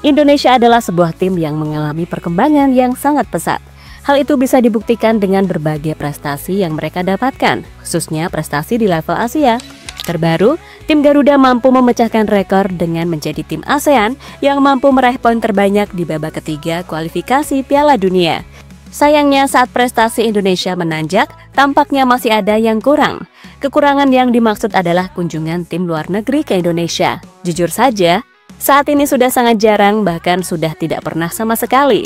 Indonesia adalah sebuah tim yang mengalami perkembangan yang sangat pesat. Hal itu bisa dibuktikan dengan berbagai prestasi yang mereka dapatkan, khususnya prestasi di level Asia. Terbaru, tim Garuda mampu memecahkan rekor dengan menjadi tim ASEAN yang mampu meraih poin terbanyak di babak ketiga kualifikasi Piala Dunia. Sayangnya saat prestasi Indonesia menanjak, tampaknya masih ada yang kurang. Kekurangan yang dimaksud adalah kunjungan tim luar negeri ke Indonesia. Jujur saja, saat ini sudah sangat jarang, bahkan sudah tidak pernah sama sekali.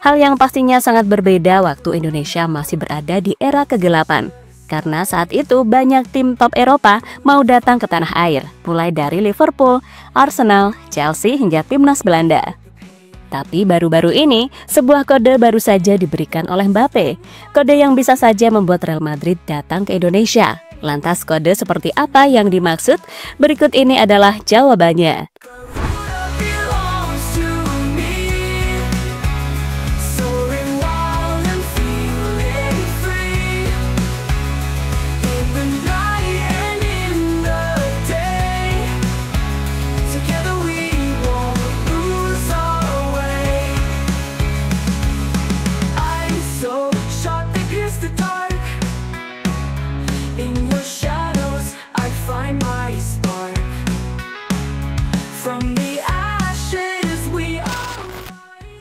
Hal yang pastinya sangat berbeda waktu Indonesia masih berada di era kegelapan. Karena saat itu banyak tim top Eropa mau datang ke tanah air, mulai dari Liverpool, Arsenal, Chelsea hingga timnas Belanda. Tapi baru-baru ini, sebuah kode baru saja diberikan oleh Mbappe. Kode yang bisa saja membuat Real Madrid datang ke Indonesia. Lantas kode seperti apa yang dimaksud? Berikut ini adalah jawabannya.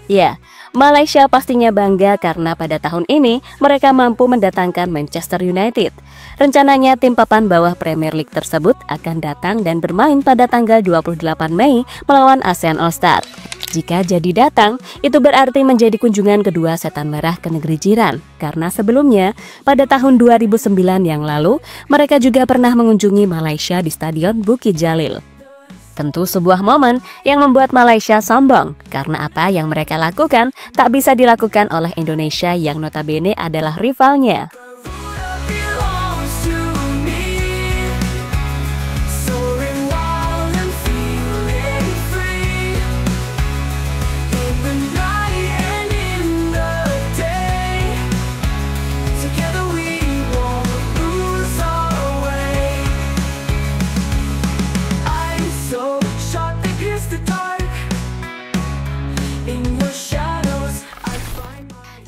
Ya, Malaysia pastinya bangga karena pada tahun ini mereka mampu mendatangkan Manchester United. Rencananya tim papan bawah Premier League tersebut akan datang dan bermain pada tanggal 28 Mei melawan ASEAN All-Star. Jika jadi datang, itu berarti menjadi kunjungan kedua Setan Merah ke negeri jiran. Karena sebelumnya, pada tahun 2009 yang lalu, mereka juga pernah mengunjungi Malaysia di Stadion Bukit Jalil. Tentu sebuah momen yang membuat Malaysia sombong, karena apa yang mereka lakukan tak bisa dilakukan oleh Indonesia yang notabene adalah rivalnya.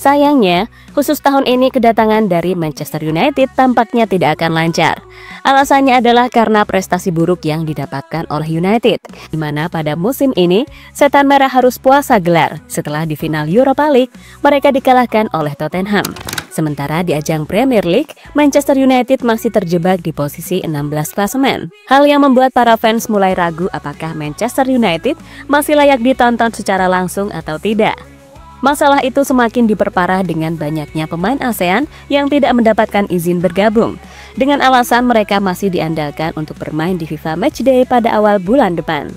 Sayangnya, khusus tahun ini kedatangan dari Manchester United tampaknya tidak akan lancar. Alasannya adalah karena prestasi buruk yang didapatkan oleh United, di mana pada musim ini Setan Merah harus puasa gelar setelah di final Europa League mereka dikalahkan oleh Tottenham. Sementara di ajang Premier League, Manchester United masih terjebak di posisi 16 klasemen. Hal yang membuat para fans mulai ragu apakah Manchester United masih layak ditonton secara langsung atau tidak. Masalah itu semakin diperparah dengan banyaknya pemain ASEAN yang tidak mendapatkan izin bergabung, dengan alasan mereka masih diandalkan untuk bermain di FIFA Matchday pada awal bulan depan.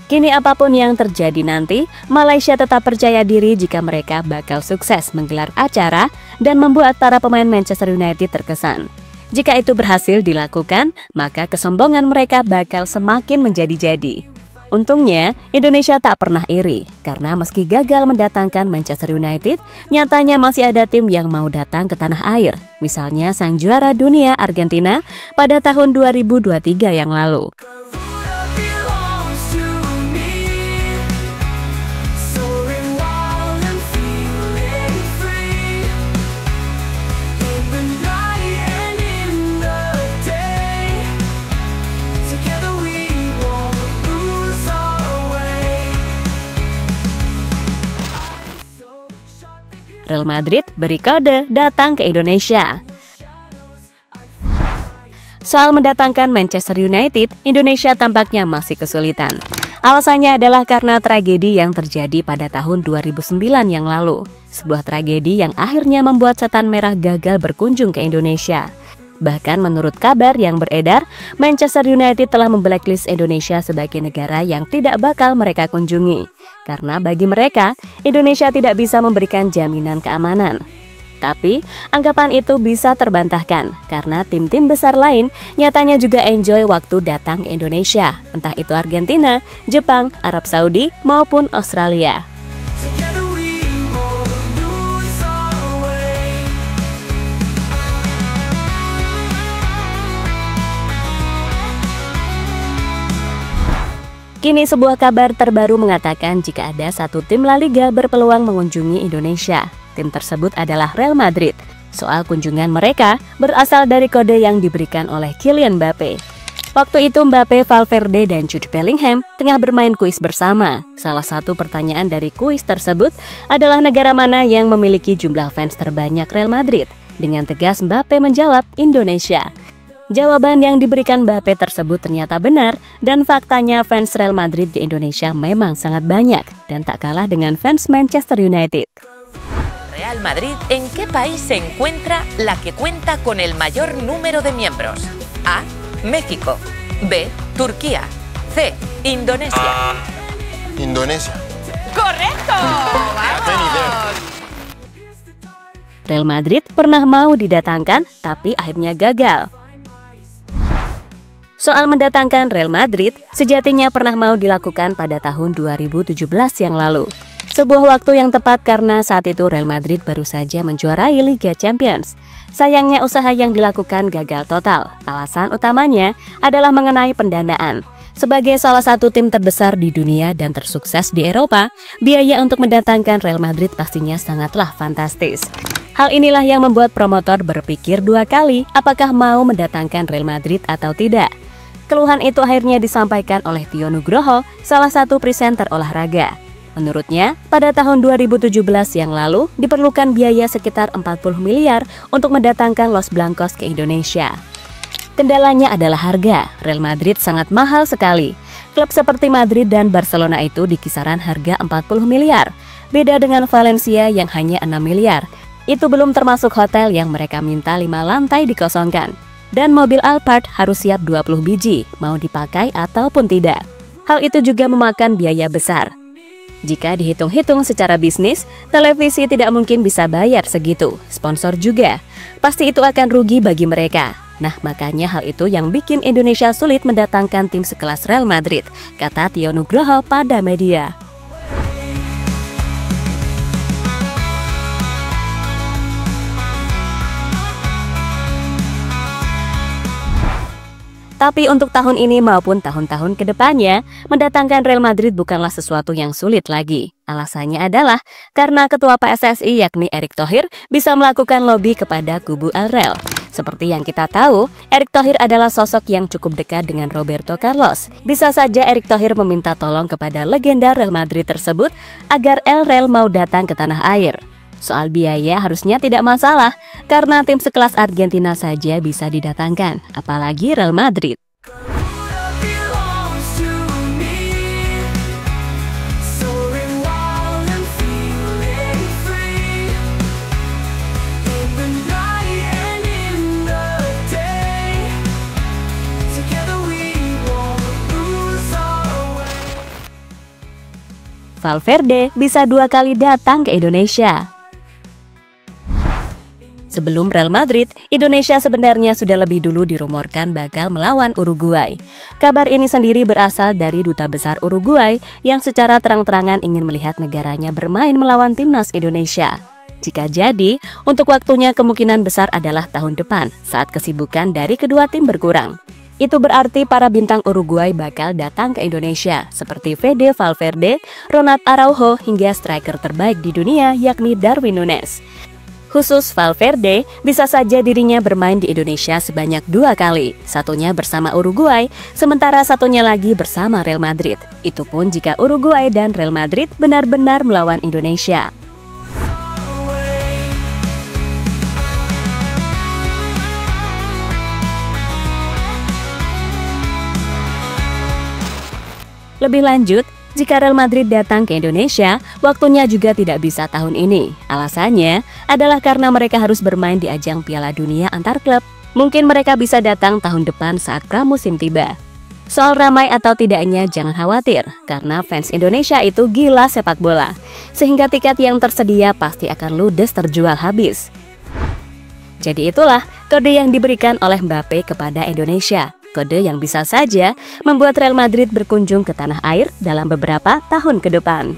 Kini apapun yang terjadi nanti, Malaysia tetap percaya diri jika mereka bakal sukses menggelar acara dan membuat para pemain Manchester United terkesan. Jika itu berhasil dilakukan, maka kesombongan mereka bakal semakin menjadi-jadi. Untungnya, Indonesia tak pernah iri, karena meski gagal mendatangkan Manchester United, nyatanya masih ada tim yang mau datang ke tanah air. Misalnya sang juara dunia Argentina pada tahun 2023 yang lalu. Real Madrid beri kode datang ke Indonesia. Soal mendatangkan Manchester United, Indonesia tampaknya masih kesulitan. Alasannya adalah karena tragedi yang terjadi pada tahun 2009 yang lalu. Sebuah tragedi yang akhirnya membuat Setan Merah gagal berkunjung ke Indonesia. Bahkan menurut kabar yang beredar, Manchester United telah memblacklist Indonesia sebagai negara yang tidak bakal mereka kunjungi. Karena bagi mereka, Indonesia tidak bisa memberikan jaminan keamanan. Tapi, anggapan itu bisa terbantahkan karena tim-tim besar lain nyatanya juga enjoy waktu datang ke Indonesia, entah itu Argentina, Jepang, Arab Saudi, maupun Australia. Kini sebuah kabar terbaru mengatakan jika ada satu tim La Liga berpeluang mengunjungi Indonesia. Tim tersebut adalah Real Madrid. Soal kunjungan mereka berasal dari kode yang diberikan oleh Kylian Mbappe. Waktu itu Mbappe, Valverde, dan Jude Bellingham tengah bermain kuis bersama. Salah satu pertanyaan dari kuis tersebut adalah negara mana yang memiliki jumlah fans terbanyak Real Madrid. Dengan tegas Mbappe menjawab Indonesia. Jawaban yang diberikan Mbappe tersebut ternyata benar, dan faktanya fans Real Madrid di Indonesia memang sangat banyak dan tak kalah dengan fans Manchester United. Real Madrid, ¿en qué país se encuentra la que cuenta con el mayor número de miembros? A. México. B. Turquía. C. Indonesia. Indonesia. ¡Correcto! ¡Vamos! Real Madrid pernah mau didatangkan, tapi akhirnya gagal. Soal mendatangkan Real Madrid, sejatinya pernah mau dilakukan pada tahun 2017 yang lalu. Sebuah waktu yang tepat karena saat itu Real Madrid baru saja menjuarai Liga Champions. Sayangnya usaha yang dilakukan gagal total. Alasan utamanya adalah mengenai pendanaan. Sebagai salah satu tim terbesar di dunia dan tersukses di Eropa, biaya untuk mendatangkan Real Madrid pastinya sangatlah fantastis. Hal inilah yang membuat promotor berpikir dua kali apakah mau mendatangkan Real Madrid atau tidak. Keluhan itu akhirnya disampaikan oleh Tio Nugroho, salah satu presenter olahraga. Menurutnya, pada tahun 2017 yang lalu diperlukan biaya sekitar 40 miliar untuk mendatangkan Los Blancos ke Indonesia. Kendalanya adalah harga. Real Madrid sangat mahal sekali. Klub seperti Madrid dan Barcelona itu di kisaran harga 40 miliar. Beda dengan Valencia yang hanya 6 miliar. Itu belum termasuk hotel yang mereka minta 5 lantai dikosongkan. Dan mobil Alphard harus siap 20 biji, mau dipakai ataupun tidak. Hal itu juga memakan biaya besar. Jika dihitung-hitung secara bisnis, televisi tidak mungkin bisa bayar segitu, sponsor juga. Pasti itu akan rugi bagi mereka. Nah, makanya hal itu yang bikin Indonesia sulit mendatangkan tim sekelas Real Madrid, kata Tio Nugroho pada media. Tapi untuk tahun ini maupun tahun-tahun kedepannya, mendatangkan Real Madrid bukanlah sesuatu yang sulit lagi. Alasannya adalah karena ketua PSSI yakni Erick Thohir bisa melakukan lobby kepada kubu El Real. Seperti yang kita tahu, Erick Thohir adalah sosok yang cukup dekat dengan Roberto Carlos. Bisa saja Erick Thohir meminta tolong kepada legenda Real Madrid tersebut agar El Real mau datang ke tanah air. Soal biaya harusnya tidak masalah, karena tim sekelas Argentina saja bisa didatangkan, apalagi Real Madrid. Valverde bisa 2 kali datang ke Indonesia. Sebelum Real Madrid, Indonesia sebenarnya sudah lebih dulu dirumorkan bakal melawan Uruguay. Kabar ini sendiri berasal dari Duta Besar Uruguay yang secara terang-terangan ingin melihat negaranya bermain melawan timnas Indonesia. Jika jadi, untuk waktunya kemungkinan besar adalah tahun depan saat kesibukan dari kedua tim berkurang. Itu berarti para bintang Uruguay bakal datang ke Indonesia seperti Fede Valverde, Ronald Araujo hingga striker terbaik di dunia yakni Darwin Núñez. Khusus Valverde, bisa saja dirinya bermain di Indonesia sebanyak 2 kali, satunya bersama Uruguay, sementara satunya lagi bersama Real Madrid. Itu pun jika Uruguay dan Real Madrid benar-benar melawan Indonesia. Lebih lanjut, jika Real Madrid datang ke Indonesia, waktunya juga tidak bisa tahun ini. Alasannya adalah karena mereka harus bermain di ajang Piala Dunia antar klub. Mungkin mereka bisa datang tahun depan saat pramusim tiba. Soal ramai atau tidaknya jangan khawatir, karena fans Indonesia itu gila sepak bola. Sehingga tiket yang tersedia pasti akan ludes terjual habis. Jadi itulah kode yang diberikan oleh Mbappe kepada Indonesia. Kode yang bisa saja membuat Real Madrid berkunjung ke tanah air dalam beberapa tahun ke depan.